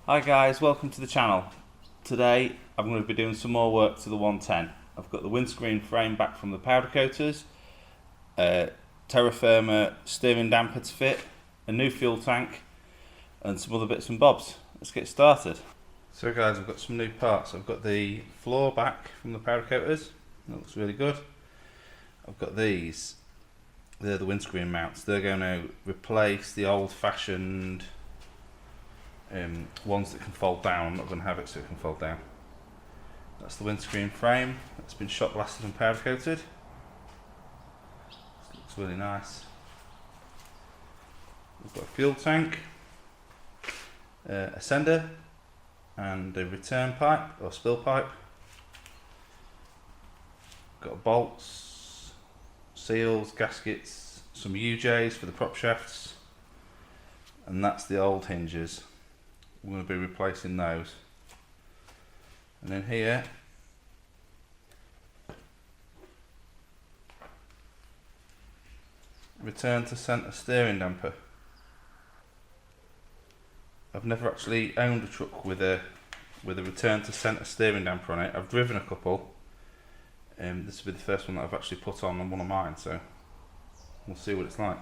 Hi guys, welcome to the channel. Today I'm going to be doing some more work to the 110. I've got the windscreen frame back from the powder coaters, terra firma steering damper to fit, a new fuel tank and some other bits and bobs. Let's get started. So guys, I've got some new parts. I've got the floor back from the powder coaters, that looks really good. I've got these, they're the windscreen mounts. They're going to replace the old fashioned ones that can fold down. I'm not going to have it so it can fold down. That's the windscreen frame that's been shot blasted and powder coated. This looks really nice. We've got a fuel tank, a sender and a return pipe or spill pipe. Got bolts, seals, gaskets, some UJs for the prop shafts, and that's the old hinges. We're going to be replacing those. And then here return to centre steering damper. I've never actually owned a truck with a return to centre steering damper on it. I've driven a couple. This will be the first one that I've actually put on one of mine, so we'll see what it's like.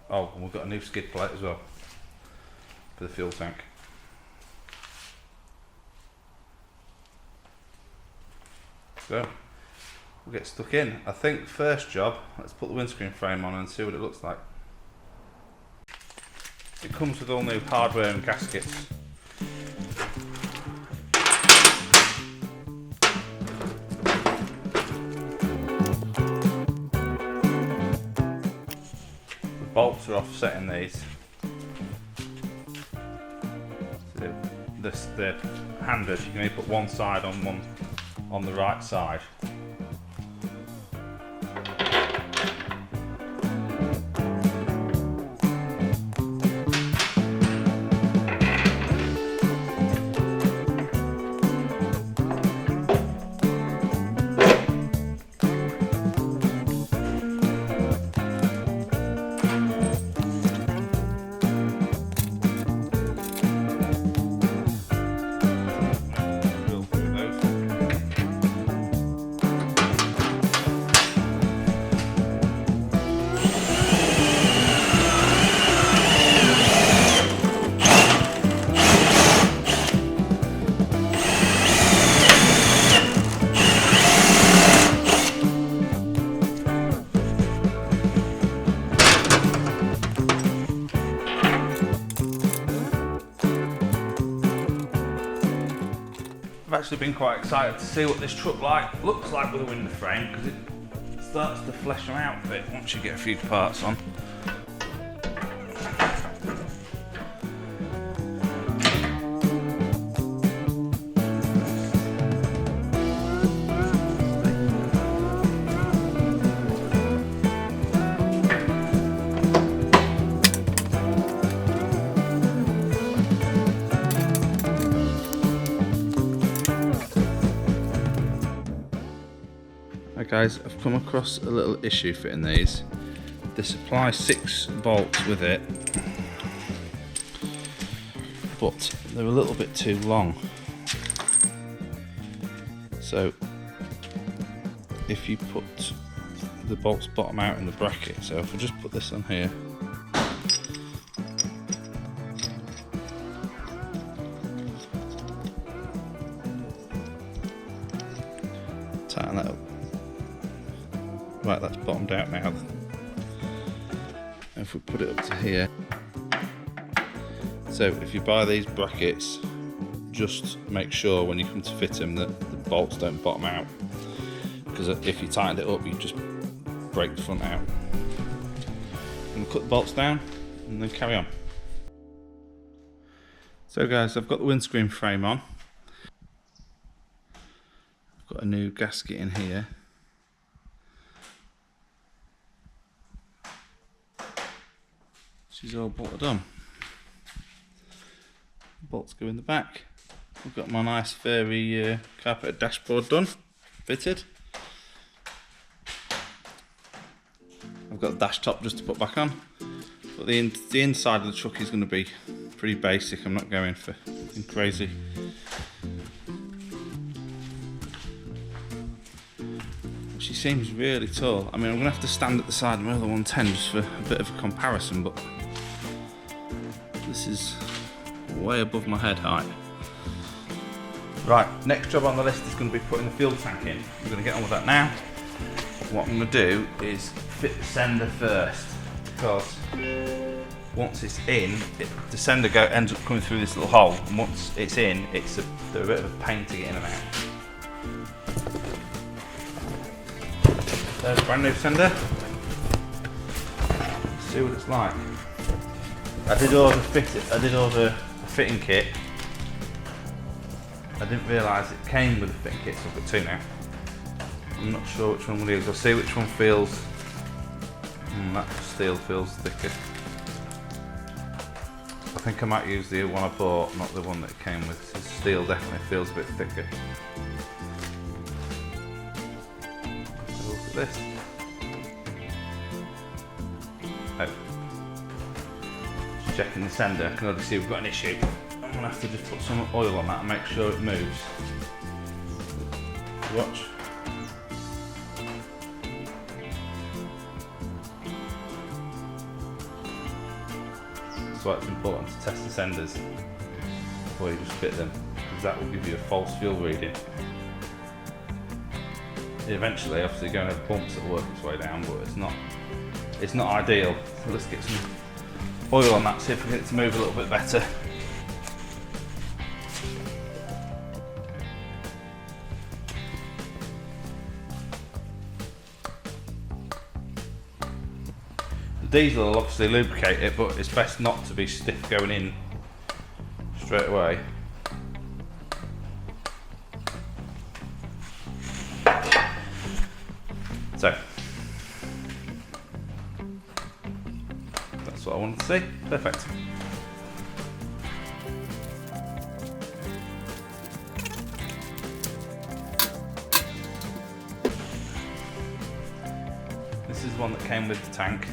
Oh, and we've got a new skid plate as well for the fuel tank. So we'll get stuck in. I think first job, let's put the windscreen frame on and see what it looks like. It comes with all new hardware and gaskets. The bolts are offsetting these. They're handed. You can only put one side on the right side. I've actually been quite excited to see what this truck looks like with a window frame, because it starts to flesh them out a bit once you get a few parts on. Guys, I've come across a little issue fitting these. They supply 6 bolts with it, but they're a little bit too long. So if you put the bolts bottom out in the bracket, so if I just put this on here, tighten that up. Right, that's bottomed out now. If we put it up to here, so if you buy these brackets, just make sure when you come to fit them that the bolts don't bottom out, because if you tightened it up you just break the front out. And cut the bolts down and then carry on. So guys, I've got the windscreen frame on. I've got a new gasket in here. She's all bolted on. Bolts go in the back. I've got my nice fairy carpeted dashboard done, fitted. I've got the dash top just to put back on. But the inside of the truck is going to be pretty basic. I'm not going for anything crazy. She seems really tall. I mean, I'm going to have to stand at the side of my other 110 just for a bit of a comparison, but this is way above my head height. Right, next job on the list is going to be putting the fuel tank in. I'm going to get on with that now. What I'm going to do is fit the sender first, because once it's in, the sender ends up coming through this little hole, and once it's in, they're a bit of a pain to get in and out. There's a brand new sender. Let's see what it's like. I did order a fitting kit. I didn't realise it came with a fitting kit, so I've got two now. I'm not sure which one we'll use. I'll see which one feels. That steel feels thicker. I think I might use the one I bought, not the one that it came with. The steel definitely feels a bit thicker. Look at this. Oh. Just checking the sender. I can already see we've got an issue. I'm going to have to just put some oil on that and make sure it moves. Watch. That's why it's important to test the senders before you just fit them, because that will give you a false fuel reading. Eventually, obviously, you're going to have bumps that work its way down, but it's not ideal. So let's get some oil on that, see if we can get it to move a little bit better. Diesel will obviously lubricate it, but it's best not to be stiff going in straight away. So that's what I wanted to see. Perfect. This is one that came with the tank.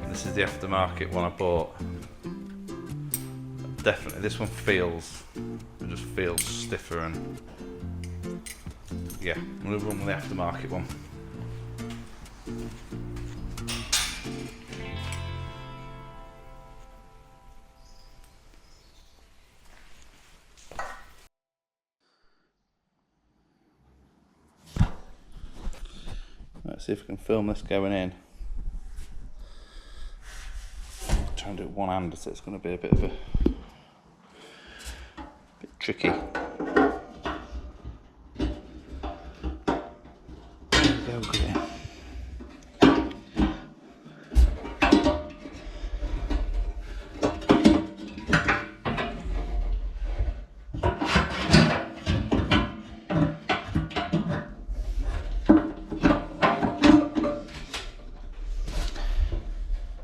This is the aftermarket one I bought. Definitely, this one just feels stiffer, and yeah, I'm going to run with the aftermarket one. Let's see if we can film this going in. Try and do it one-handed, so it's going to be a bit tricky.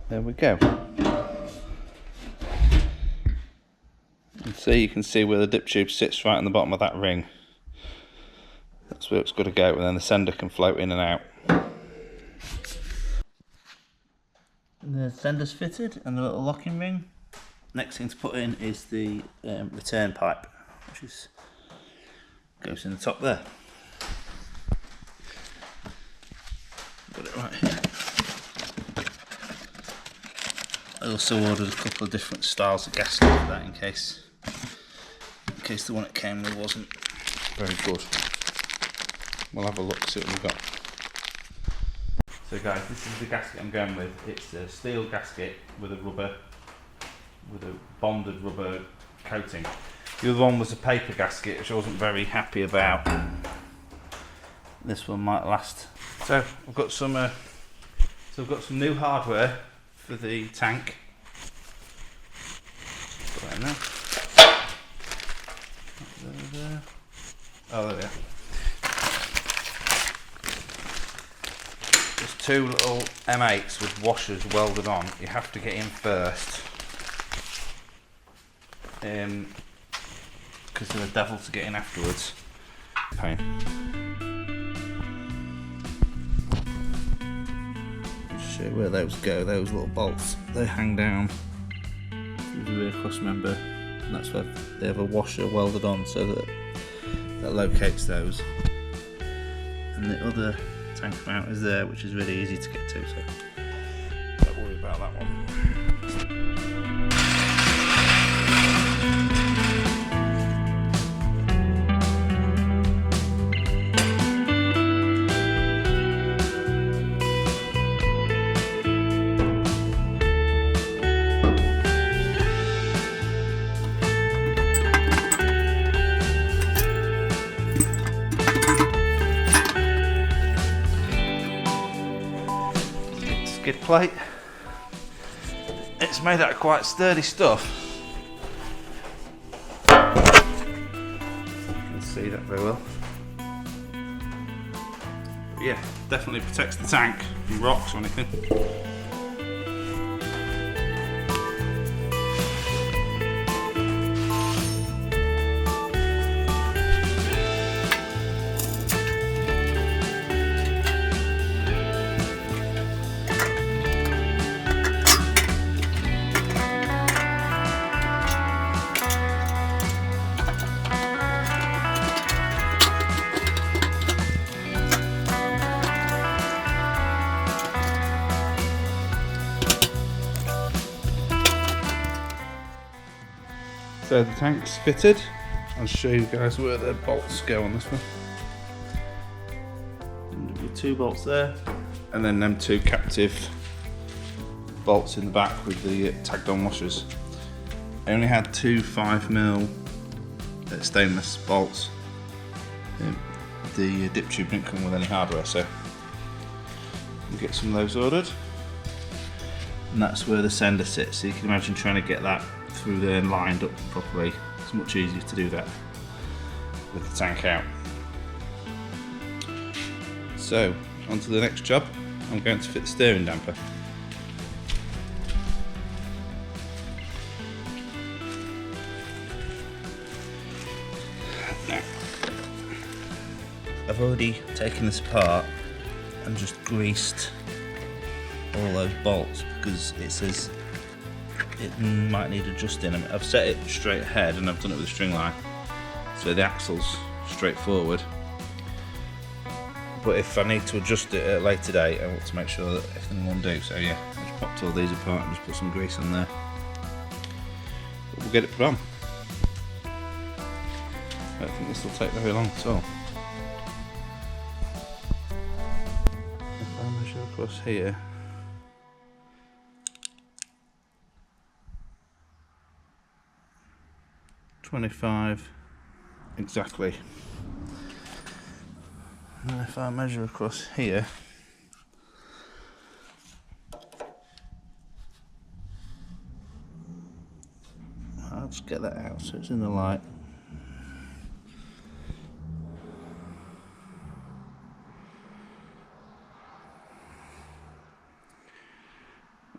There we go. So you can see where the dip tube sits, right on the bottom of that ring. That's where it's got to go, and then the sender can float in and out. The sender's fitted and the little locking ring. Next thing to put in is the return pipe, which goes in the top there. Got it right here. I also ordered a couple of different styles of gasket for that in case the one it came with wasn't very good. We'll have a look, see what we've got. So guys, this is the gasket I'm going with. It's a steel gasket with a bonded rubber coating. The other one was a paper gasket, which I wasn't very happy about. This one might last. So I've got some new hardware for the tank. Put that in there. There. Oh, there we are. There's two little M8s with washers welded on. You have to get in first, because they're the devil to get in afterwards. Pain. show you where those go. Those little bolts, they hang down through the rear cross member, and that's where they have a washer welded on so that locates those. And the other tank mount is there, which is really easy to get to, so don't worry about that one. Skid plate. It's made out of quite sturdy stuff. You can see that very well. But yeah, definitely protects the tank from rocks or anything. So the tank's fitted. I'll show you guys where the bolts go on this one. And 2 bolts there, and then them 2 captive bolts in the back with the tagged on washers. I only had 2 5mm stainless bolts. The dip tube didn't come with any hardware, so we'll get some of those ordered. And that's where the sender sits, so you can imagine trying to get that through there and lined up properly. It's much easier to do that with the tank out. So, on to the next job. I'm going to fit the steering damper. Now, I've already taken this apart and just greased all those bolts because it says it might need adjusting. I've set it straight ahead and I've done it with a string line, so the axle's straight forward. But if I need to adjust it at a later date, I want to make sure that everything will do. So yeah, I just popped all these apart and just put some grease on there. But we'll get it put on. I don't think this will take very long at all. If I measure across here, .25 exactly. And if I measure across here, I'll just get that out so it's in the light.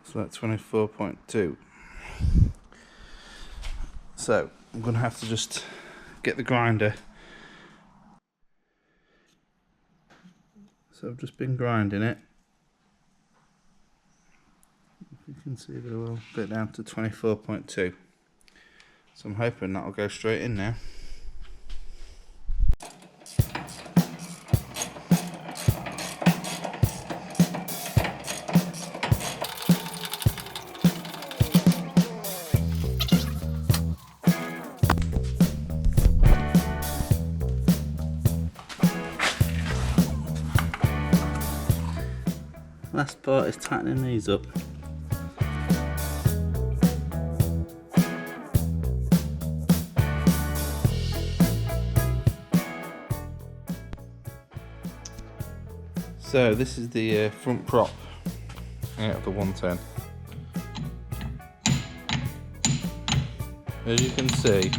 It's like 24.2. So I'm going to have to just get the grinder. So I've just been grinding it. If you can see very well, get down to 24.2. So I'm hoping that'll go straight in now. Last part is tightening these up. So this is the front prop out of the 110. As you can see,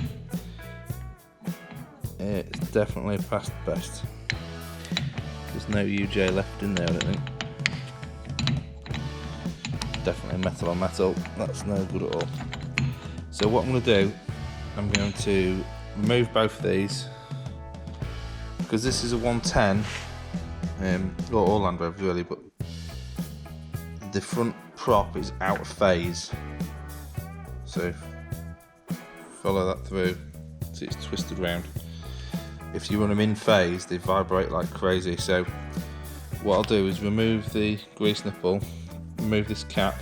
it's definitely past best. There's no UJ left in there, I don't think. Definitely metal on metal, that's no good at all. So what I'm going to do, I'm going to remove both of these, because this is a 110, or all Landrovers really, but the front prop is out of phase, so follow that through. See, it's twisted round. If you run them in phase, they vibrate like crazy. So what I'll do is remove the grease nipple, remove this cap,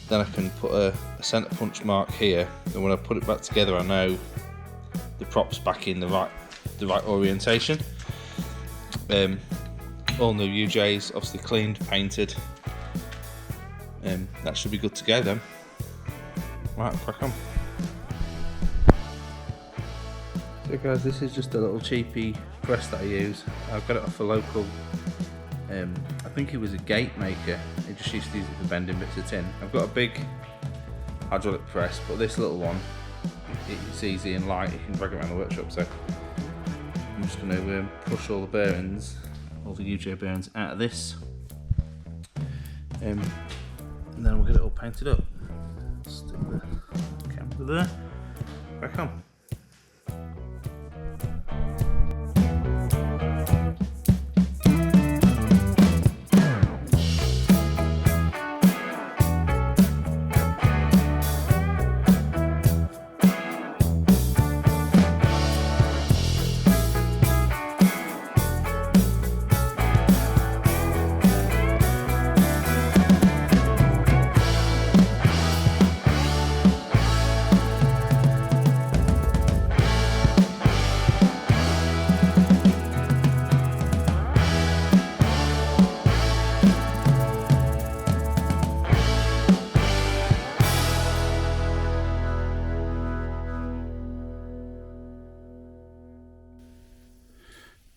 then I can put a centre punch mark here, and when I put it back together I know the prop's back in the right orientation. All new UJs, obviously cleaned, painted. That should be good to go then. Right, crack on. So guys, this is just a little cheapy press that I use. I've got it off a local, I think he was a gate maker. He just used to use it for bending bits of tin. I've got a big hydraulic press, but this little one, it's easy and light, you can drag it around the workshop. So I'm just going to push all the bearings, all the UJ bearings out of this, and then we'll get it all painted up. Stick the camera there, back on.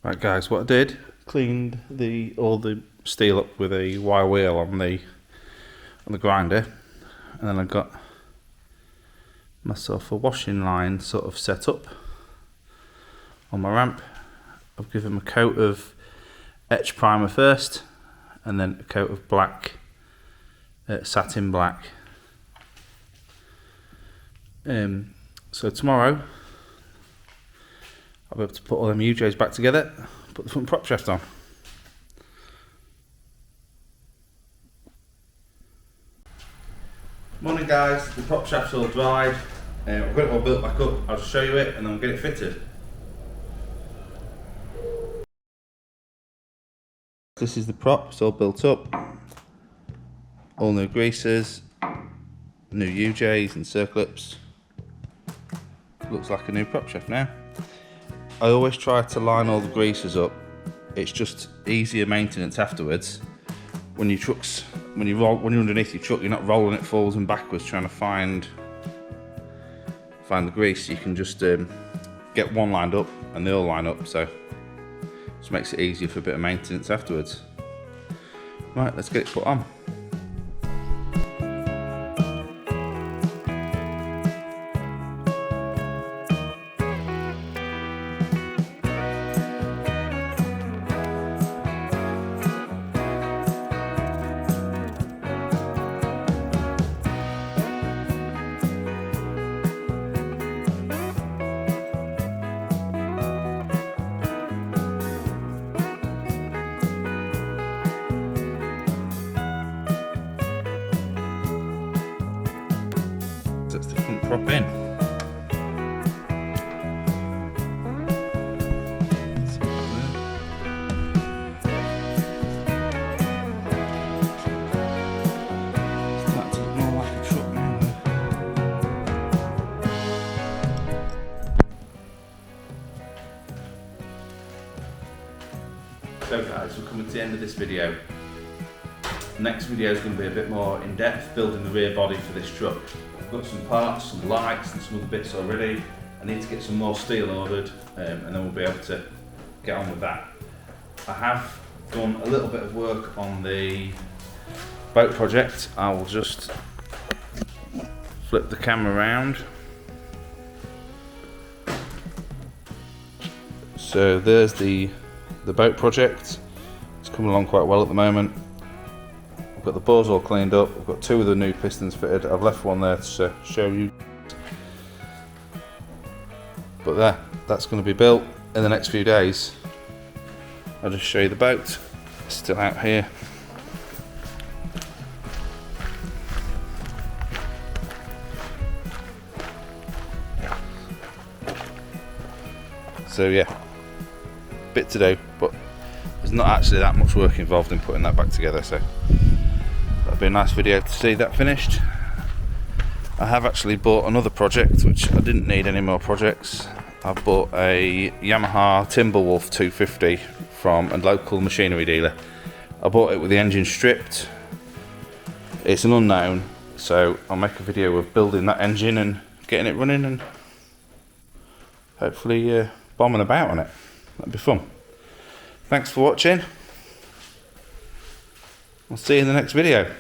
Right guys, what I did, cleaned all the steel up with a wire wheel on the grinder, and then I got myself a washing line sort of set up on my ramp. I've given them a coat of etch primer first, and then a coat of black, satin black. So tomorrow I'll be able to put all them UJs back together, put the front prop shaft on. Morning guys, the prop shaft's all dried. I've got it all built back up. I'll just show you it and then we'll get it fitted. This is the prop, it's all built up. All new greases, new UJs and circlips. Looks like a new prop shaft now. I always try to line all the greases up. It's just easier maintenance afterwards. When you're underneath your truck, you're not rolling it forwards and backwards trying to find the grease. You can just get one lined up and they all line up, so just makes it easier for a bit of maintenance afterwards. Right, let's get it put on. That's the front prop in. Starting to look more like a truck now. So guys, we're coming to the end of this video. The next video is going to be a bit more in depth, building the rear body for this truck. I've got some parts, some lights and some other bits already. I need to get some more steel ordered and then we'll be able to get on with that. I have done a little bit of work on the boat project. I will just flip the camera around. So there's the boat project. It's coming along quite well at the moment. I've got the bores all cleaned up. I've got two of the new pistons fitted. I've left one there to show you. But that's going to be built in the next few days. I'll just show you the boat. It's still out here. So yeah, bit to do, but there's not actually that much work involved in putting that back together, so that'll be a nice video to see that finished. I have actually bought another project, which I didn't need any more projects. I've bought a Yamaha Timberwolf 250 from a local machinery dealer. I bought it with the engine stripped. It's an unknown, so I'll make a video of building that engine and getting it running and hopefully bombing about on it. That'd be fun. Thanks for watching. I'll see you in the next video.